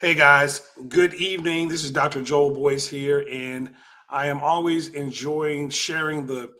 Hey guys, good evening. This is Dr. Joel Boyce here, and I am always enjoying sharing the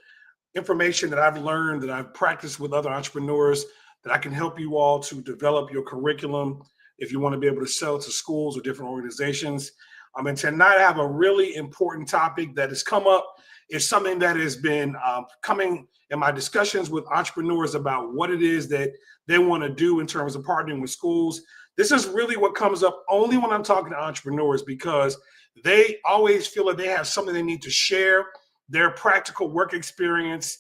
information that I've learned, that I've practiced with other entrepreneurs, that I can help you all to develop your curriculum if you want to be able to sell to schools or different organizations. And tonight I have a really important topic that has come up. It's something that has been coming in my discussions with entrepreneurs about what it is that they want to do in terms of partnering with schools. This is really what comes up only when I'm talking to entrepreneurs because they always feel like they have something they need to share, their practical work experience,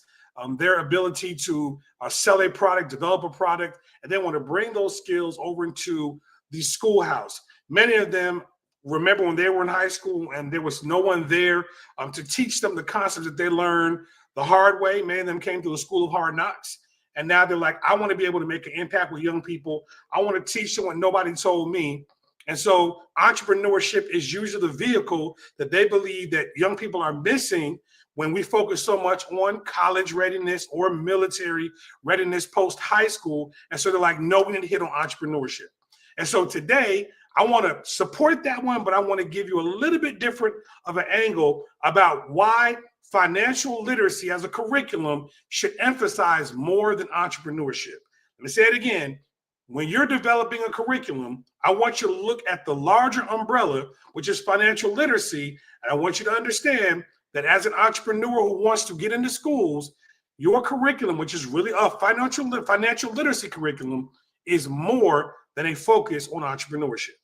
their ability to sell a product, develop a product, and they want to bring those skills over into the schoolhouse. Many of them remember when they were in high school and there was no one there to teach them the concepts that they learned the hard way. Many of them came to the school of hard knocks. And now they're like, I want to be able to make an impact with young people. I want to teach them what nobody told me. And so entrepreneurship is usually the vehicle that they believe that young people are missing when we focus so much on college readiness or military readiness post high school. And so they're like, no, we need to hit on entrepreneurship. And so today, I want to support that one, but I want to give you a little bit different of an angle about why financial literacy as a curriculum should emphasize more than entrepreneurship. Let me say it again. When you're developing a curriculum, I want you to look at the larger umbrella, which is financial literacy. And I want you to understand that as an entrepreneur who wants to get into schools, your curriculum, which is really a financial literacy curriculum, is more than a focus on entrepreneurship.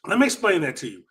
Let me explain that to you.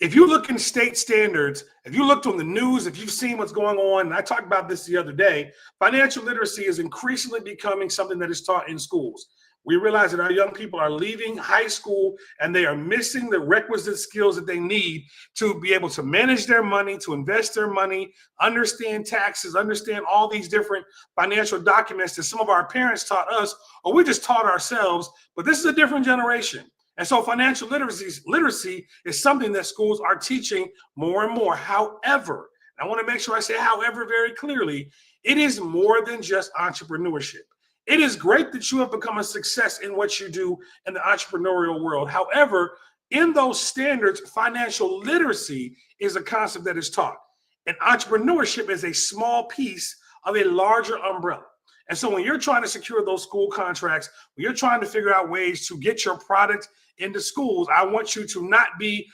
If you look in state standards, if you looked on the news, if you've seen what's going on, and I talked about this the other day, financial literacy is increasingly becoming something that is taught in schools. We realize that our young people are leaving high school and they are missing the requisite skills that they need to be able to manage their money, to invest their money, understand taxes, understand all these different financial documents that some of our parents taught us, or we just taught ourselves, but this is a different generation. And so financial literacy is something that schools are teaching more and more. However, I want to make sure I say however very clearly, it is more than just entrepreneurship. It is great that you have become a success in what you do in the entrepreneurial world. However, in those standards, financial literacy is a concept that is taught. And entrepreneurship is a small piece of a larger umbrella. And so when you're trying to secure those school contracts, when you're trying to figure out ways to get your product into schools, I want you to not be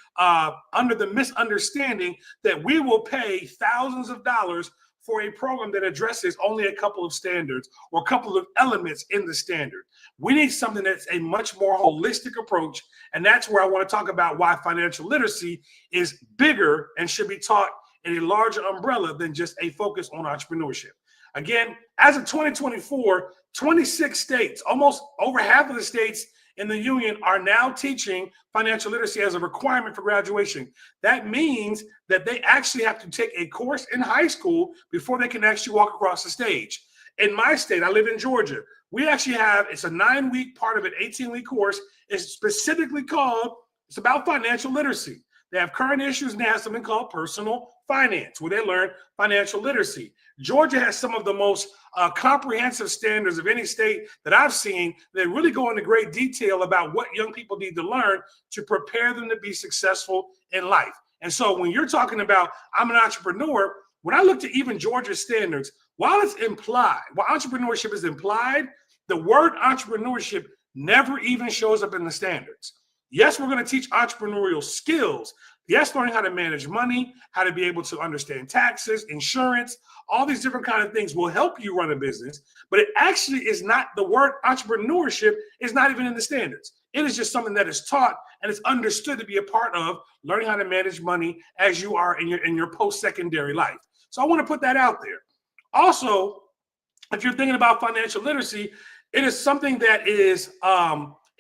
under the misunderstanding that we will pay thousands of dollars for a program that addresses only a couple of standards or a couple of elements in the standard. We need something that's a much more holistic approach. And that's where I want to talk about why financial literacy is bigger and should be taught in a larger umbrella than just a focus on entrepreneurship. Again, as of 2024, 26 states, almost over half of the states in the union are now teaching financial literacy as a requirement for graduation. That means that they actually have to take a course in high school before they can actually walk across the stage. In my state, I live in Georgia. We actually have, it's a 9-week part of an 18-week course. It's specifically called, it's about financial literacy. They have current issues and they have something called personal finance, where they learn financial literacy. Georgia has some of the most comprehensive standards of any state that I've seen. They really go into great detail about what young people need to learn to prepare them to be successful in life. And so when you're talking about, I'm an entrepreneur, when I look to even Georgia's standards, while it's implied, while entrepreneurship is implied, the word entrepreneurship never even shows up in the standards. Yes, we're going to teach entrepreneurial skills. Yes, learning how to manage money, how to be able to understand taxes, insurance, all these different kind of things will help you run a business. But it actually is not, the word entrepreneurship is not even in the standards. It is just something that is taught and is understood to be a part of learning how to manage money as you are in your post-secondary life. So I want to put that out there. Also, if you're thinking about financial literacy, it is something that is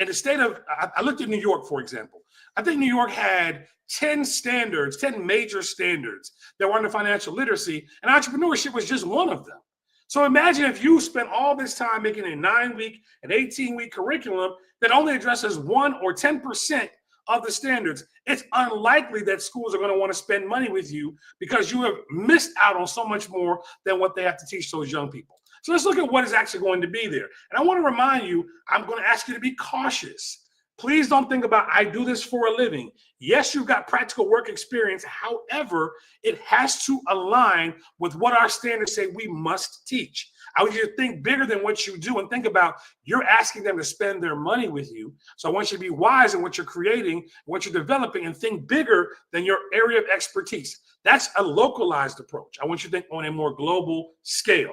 in the state of, I looked at New York, for example. I think New York had 10 standards, 10 major standards that were under financial literacy, and entrepreneurship was just one of them. So imagine if you spent all this time making a 9-week, an 18-week curriculum that only addresses 1 or 10% of the standards. It's unlikely that schools are going to want to spend money with you because you have missed out on so much more than what they have to teach those young people. So let's look at what is actually going to be there. And I want to remind you, I'm going to ask you to be cautious. Please don't think about, I do this for a living. Yes, you've got practical work experience. However, it has to align with what our standards say we must teach. I want you to think bigger than what you do and think about, you're asking them to spend their money with you. So I want you to be wise in what you're creating, what you're developing, and think bigger than your area of expertise. That's a localized approach. I want you to think on a more global scale.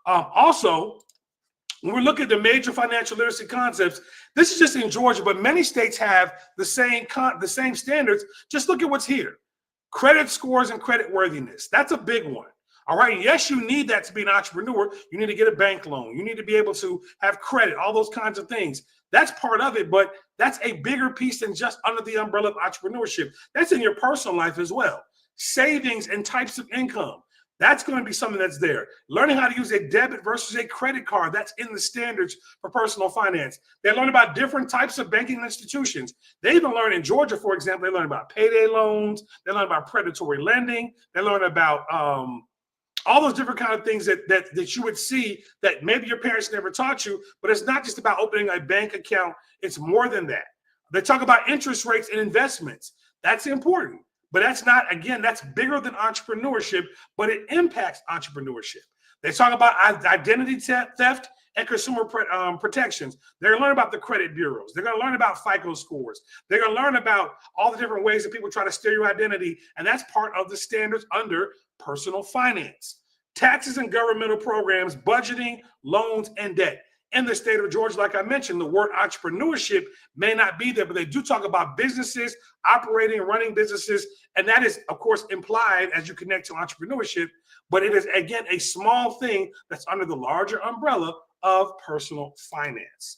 Also, when we look at the major financial literacy concepts, this is just in Georgia, but many states have the same standards. Just look at what's here. Credit scores and creditworthiness. That's a big one. All right. Yes, you need that to be an entrepreneur. You need to get a bank loan. You need to be able to have credit, all those kinds of things. That's part of it, but that's a bigger piece than just under the umbrella of entrepreneurship. That's in your personal life as well. Savings and types of income. That's going to be something that's there. Learning how to use a debit versus a credit card. That's in the standards for personal finance. They learn about different types of banking institutions. They even learn in Georgia, for example, they learn about payday loans. They learn about predatory lending. They learn about all those different kind of things that you would see that maybe your parents never taught you, but it's not just about opening a bank account. It's more than that. They talk about interest rates and investments. That's important. But that's not, again, that's bigger than entrepreneurship, but it impacts entrepreneurship. They talk about identity theft and consumer protections. They're going to learn about the credit bureaus. They're going to learn about FICO scores. They're going to learn about all the different ways that people try to steal your identity. And that's part of the standards under personal finance. Taxes and governmental programs, budgeting, loans, and debt. In the state of Georgia, like I mentioned, the word entrepreneurship may not be there, but they do talk about businesses, operating and running businesses. And that is, of course, implied as you connect to entrepreneurship. But it is, again, a small thing that's under the larger umbrella of personal finance.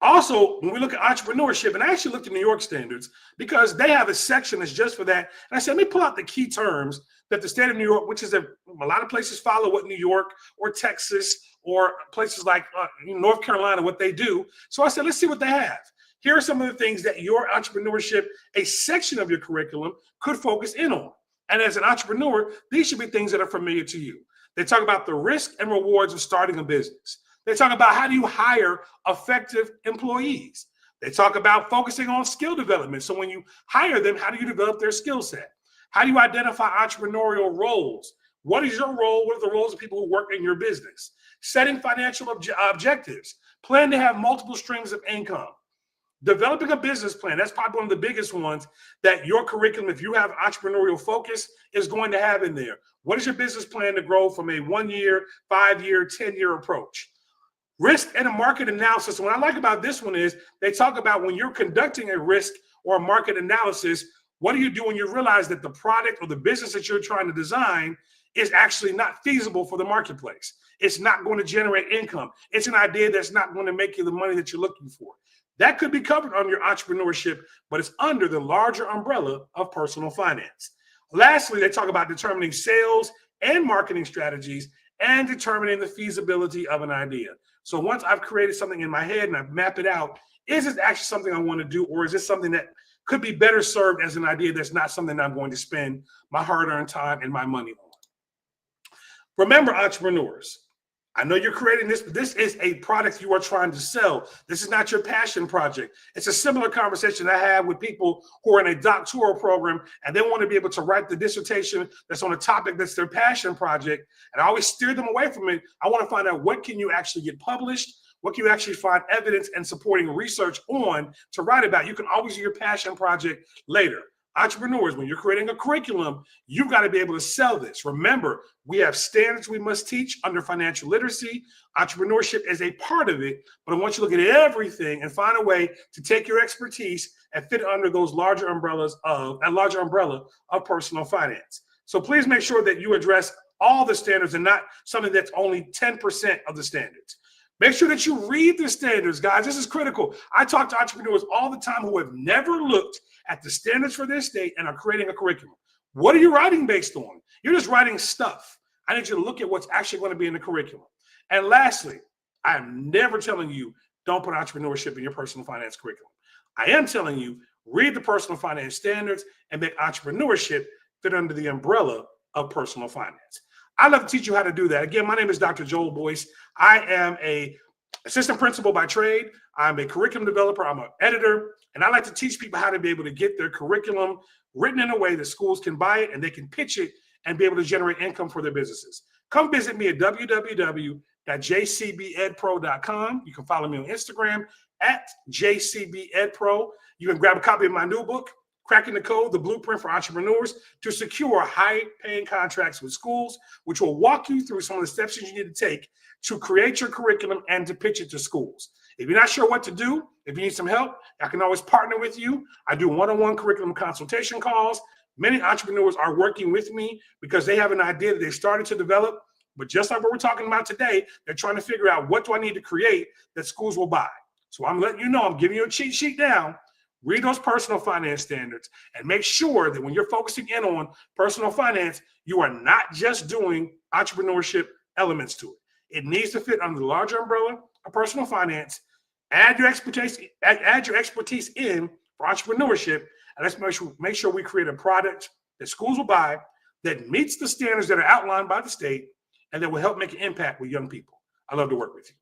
Also, when we look at entrepreneurship, and I actually looked at New York standards because they have a section that's just for that. And I said, let me pull out the key terms that the state of New York, which is a lot of places follow what New York or Texas or places like North Carolina, what they do. So I said, let's see what they have. Here are some of the things that your entrepreneurship, a section of your curriculum, could focus in on. And as an entrepreneur, these should be things that are familiar to you. They talk about the risk and rewards of starting a business. They talk about how do you hire effective employees. They talk about focusing on skill development. So when you hire them, how do you develop their skill set? How do you identify entrepreneurial roles? What is your role? What are the roles of people who work in your business? Setting financial objectives. Plan to have multiple streams of income. Developing a business plan. That's probably one of the biggest ones that your curriculum, if you have entrepreneurial focus, is going to have in there. What is your business plan to grow from a 1 year, 5 year, 10-year approach? Risk and a market analysis. What I like about this one is they talk about when you're conducting a risk or a market analysis, what do you do when you realize that the product or the business that you're trying to design is actually not feasible for the marketplace? It's not going to generate income. It's an idea that's not going to make you the money that you're looking for. That could be covered under your entrepreneurship, but it's under the larger umbrella of personal finance. Lastly, they talk about determining sales and marketing strategies and determining the feasibility of an idea. So once I've created something in my head and I've mapped it out, is it actually something I want to do, or is this something that could be better served as an idea that's not something that I'm going to spend my hard-earned time and my money on? Remember, entrepreneurs, I know you're creating this, but this is a product you are trying to sell. This is not your passion project. It's a similar conversation I have with people who are in a doctoral program and they want to be able to write the dissertation that's on a topic that's their passion project. And I always steer them away from it. I want to find out, what can you actually get published? What can you actually find evidence and supporting research on to write about? You can always do your passion project later. Entrepreneurs, when you're creating a curriculum, you've got to be able to sell this. Remember, we have standards we must teach under financial literacy. Entrepreneurship is a part of it, but I want you to look at everything and find a way to take your expertise and fit under those larger umbrellas of that larger umbrella of personal finance. So please make sure that you address all the standards and not something that's only 10% of the standards. Make sure that you read the standards, guys. This is critical. I talk to entrepreneurs all the time who have never looked at the standards for their state and are creating a curriculum. What are you writing based on? You're just writing stuff. I need you to look at what's actually going to be in the curriculum. And lastly, I am never telling you don't put entrepreneurship in your personal finance curriculum. I am telling you, read the personal finance standards and make entrepreneurship fit under the umbrella of personal finance. I'd love to teach you how to do that. Again, my name is Dr. Joel Boyce. I am a assistant principal by trade. I'm a curriculum developer. I'm an editor, and I like to teach people how to be able to get their curriculum written in a way that schools can buy it and they can pitch it and be able to generate income for their businesses. Come visit me at www.jcbedpro.com. You can follow me on Instagram at jcbedpro. You can grab a copy of my new book, Cracking the Code, the Blueprint for Entrepreneurs to Secure High-Paying Contracts with Schools, which will walk you through some of the steps that you need to take to create your curriculum and to pitch it to schools. If you're not sure what to do, if you need some help, I can always partner with you. I do one-on-one curriculum consultation calls. Many entrepreneurs are working with me because they have an idea that they started to develop, but just like what we're talking about today, they're trying to figure out what do I need to create that schools will buy. So I'm letting you know, I'm giving you a cheat sheet down. Read those personal finance standards and make sure that when you're focusing in on personal finance, you are not just doing entrepreneurship elements to it. It needs to fit under the larger umbrella of personal finance. Add your expertise in for entrepreneurship, and let's make sure we create a product that schools will buy that meets the standards that are outlined by the state and that will help make an impact with young people. I love to work with you.